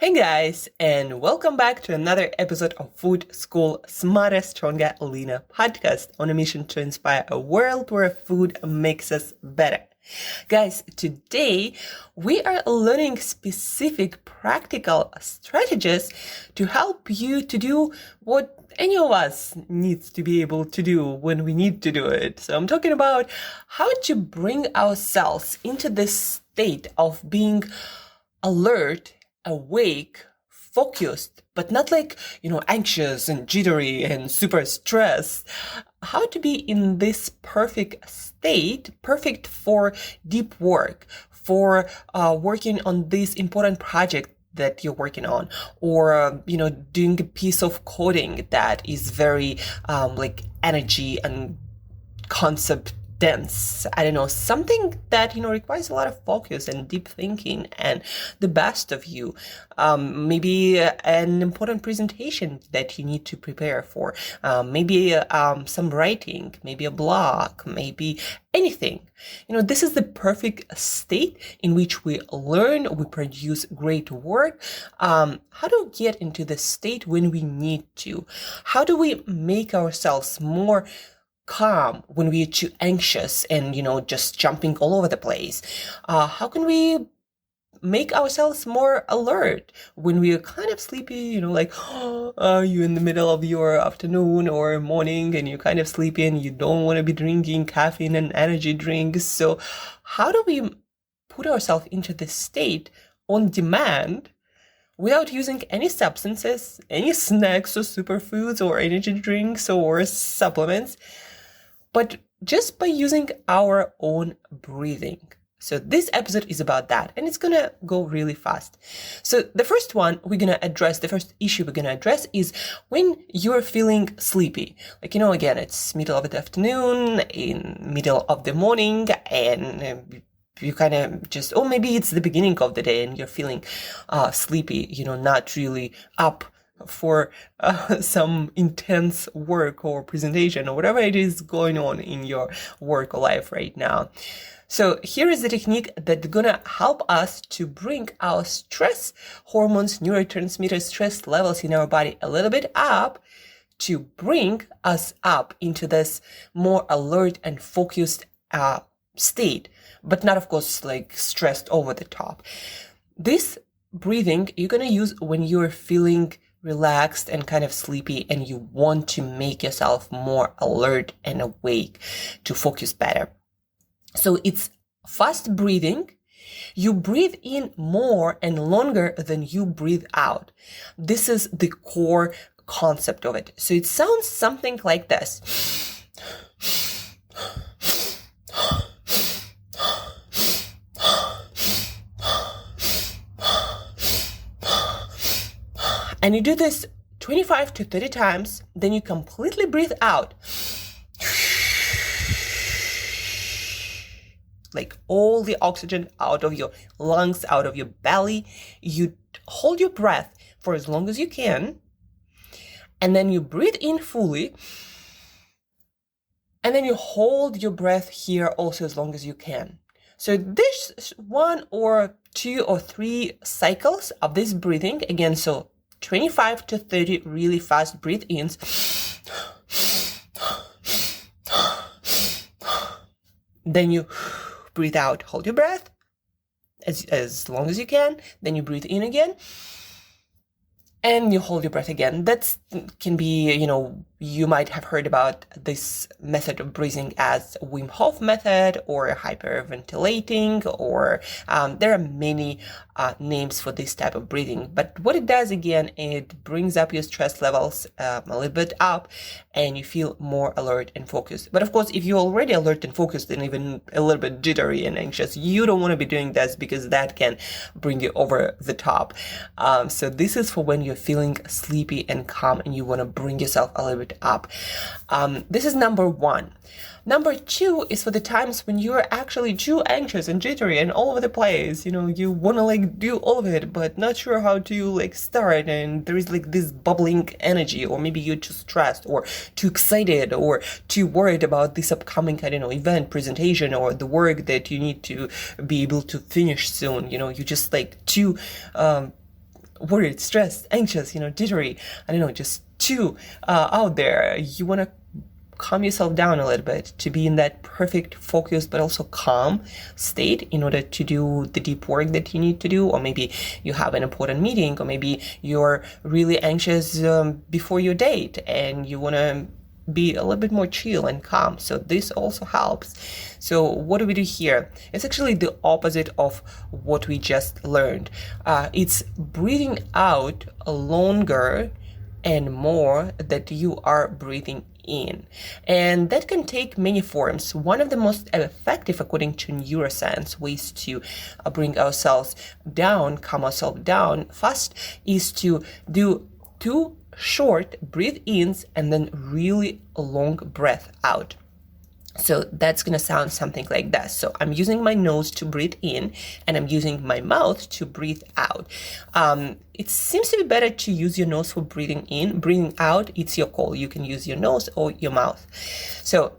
Hey guys, and welcome back to another episode of Food School Smarter, Stronger, Leaner podcast on a mission to inspire a world where food makes us better. Guys, today we are learning specific practical strategies to help you to do what any of us needs to be able to do when we need to do it. So I'm talking about how to bring ourselves into this state of being alert, awake, focused, but not like, anxious and jittery and super stressed. How to be in this perfect state, perfect for deep work, for working on this important project that you're working on, or doing a piece of coding that is very energy and concept dense. I don't know, something that, requires a lot of focus and deep thinking and the best of you. Maybe an important presentation that you need to prepare for. Maybe some writing, maybe a blog, maybe anything. This is the perfect state in which we learn, we produce great work. How do we get into the state when we need to? How do we make ourselves more calm when we're too anxious and, just jumping all over the place? How can we make ourselves more alert when we're kind of sleepy, you're in the middle of your afternoon or morning and you're kind of sleepy and you don't want to be drinking caffeine and energy drinks. So how do we put ourselves into this state on demand without using any substances, any snacks or superfoods or energy drinks or supplements, but just by using our own breathing? So this episode is about that, and it's gonna go really fast. So the first issue we're gonna address is when you're feeling sleepy. Again, it's middle of the afternoon, in middle of the morning, and you kind of just, or maybe it's the beginning of the day and you're feeling sleepy, not really up for some intense work or presentation or whatever it is going on in your work or life right now. So here is the technique that's gonna help us to bring our stress hormones, neurotransmitters, stress levels in our body a little bit up, to bring us up into this more alert and focused state, but not, of course, like stressed over the top. This breathing you're gonna use when you're feeling relaxed and kind of sleepy and you want to make yourself more alert and awake to focus better. So it's fast breathing. You breathe in more and longer than you breathe out. This is the core concept of it. So it sounds something like this. And you do this 25 to 30 times, then you completely breathe out. Like all the oxygen out of your lungs, out of your belly. You hold your breath for as long as you can, and then you breathe in fully, and then you hold your breath here also as long as you can. So this 1 or 2 or 3 cycles of this breathing, again, so 25 to 30 really fast breathe-ins. Then you breathe out, hold your breath as long as you can. Then you breathe in again. And you hold your breath again. That can be, you might have heard about this method of breathing as Wim Hof method or hyperventilating, or there are many names for this type of breathing. But what it does, again, it brings up your stress levels a little bit up, and you feel more alert and focused. But of course, if you're already alert and focused and even a little bit jittery and anxious, you don't want to be doing this because that can bring you over the top. So this is for when you're feeling sleepy and calm and you want to bring yourself a little bit up. This is number 1. Number 2 is for the times when you're actually too anxious and jittery and all over the place. You want to do all of it, but not sure how to start. And there is this bubbling energy, or maybe you're too stressed or too excited or too worried about this upcoming, event, presentation, or the work that you need to be able to finish soon. You're just too worried, stressed, anxious, jittery, I don't know, just too out there. You want to calm yourself down a little bit to be in that perfect focus but also calm state in order to do the deep work that you need to do. Or maybe you have an important meeting, or maybe you're really anxious before your date and you want to be a little bit more chill and calm. So this also helps. So what do we do here? It's actually the opposite of what we just learned. It's breathing out longer and more that you are breathing in. And that can take many forms. One of the most effective, according to neuroscience, ways to bring ourselves down, calm ourselves down fast, is to do 2 short breathe-ins and then really long breath out. So that's going to sound something like that. So I'm using my nose to breathe in and I'm using my mouth to breathe out. It seems to be better to use your nose for breathing in. Breathing out, it's your call. You can use your nose or your mouth. So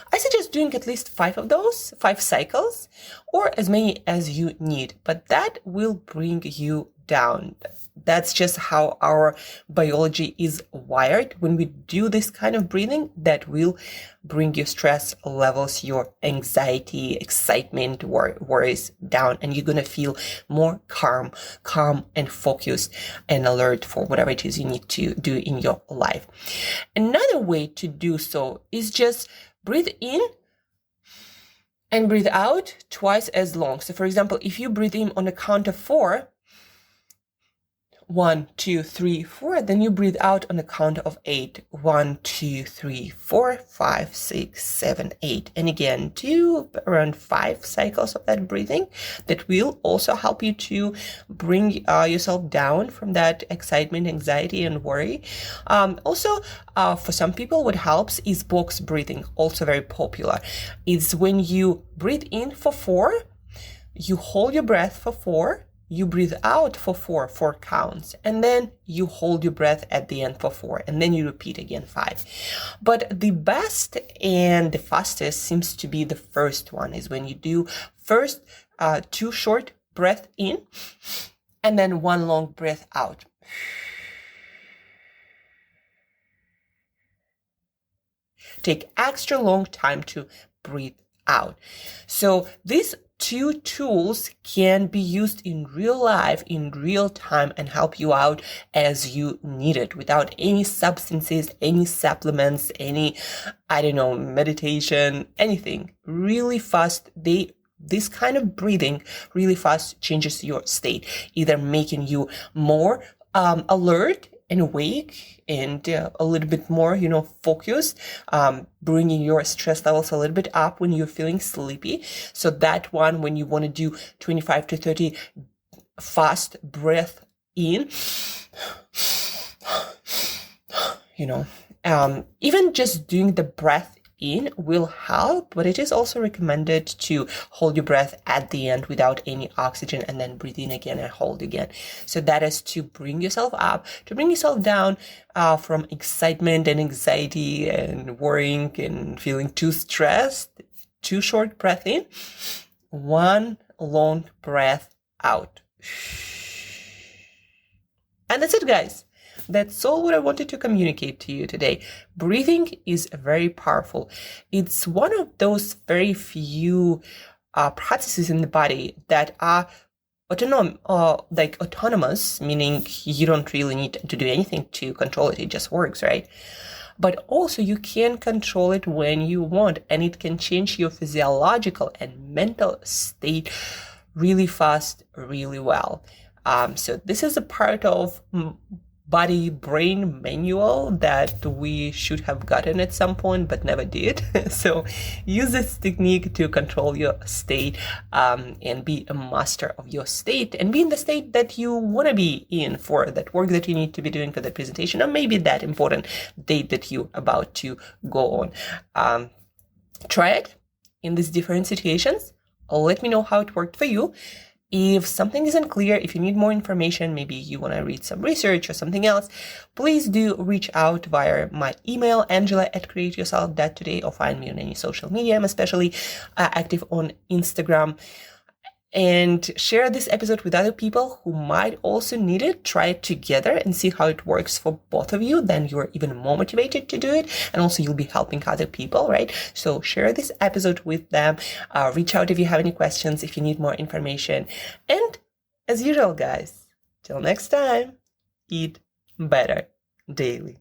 I suggest doing at least 5 of those, 5 cycles, or as many as you need, but that will bring you down. That's just how our biology is wired. When we do this kind of breathing, that will bring your stress levels, your anxiety, excitement, worries down, and you're going to feel more calm and focused and alert for whatever it is you need to do in your life. Another way to do so is just breathe in and breathe out twice as long. So for example, if you breathe in on a count of 4, 1, 2, 3, 4, then you breathe out on a count of 8. 1, 2, 3, 4, 5, 6, 7, 8. And again, do around 5 cycles of that breathing. That will also help you to bring yourself down from that excitement, anxiety, and worry. Also, for some people, what helps is box breathing, also very popular. It's when you breathe in for 4, you hold your breath for 4, you breathe out for 4 counts, and then you hold your breath at the end for 4, and then you repeat again 5. But the best and the fastest seems to be the first one, is when you do first 2 short breath in, and then 1 long breath out. Take extra long time to breathe out. So this 2 tools can be used in real life, in real time, and help you out as you need it without any substances, any supplements, any, meditation, anything. Really fast, this kind of breathing really fast changes your state, either making you more alert and awake and a little bit more, focused, bringing your stress levels a little bit up when you're feeling sleepy. So that one, when you want to do 25 to 30 fast breath in, even just doing the breath in will help, but it is also recommended to hold your breath at the end without any oxygen and then breathe in again and hold again. So that is to bring yourself up, to bring yourself down from excitement and anxiety and worrying and feeling too stressed. 2 short breath in, 1 long breath out. And that's it, guys. That's all what I wanted to communicate to you today. Breathing is very powerful. It's one of those very few processes in the body that are autonomous, meaning you don't really need to do anything to control it. It just works, right? But also you can control it when you want, and it can change your physiological and mental state really fast, really well. So this is a part of body-brain manual that we should have gotten at some point but never did. So use this technique to control your state and be a master of your state and be in the state that you want to be in for that work that you need to be doing for the presentation, or maybe that important date that you're about to go on. Try it in these different situations. Let me know how it worked for you. If something isn't clear, if you need more information, maybe you want to read some research or something else, please do reach out via my email, angela@createyourself.today, or find me on any social media. I'm especially active on Instagram. And share this episode with other people who might also need it. Try it together and see how it works for both of you. Then you're even more motivated to do it. And also you'll be helping other people, right? So share this episode with them. Reach out if you have any questions, if you need more information. And as usual, guys, till next time, eat better daily.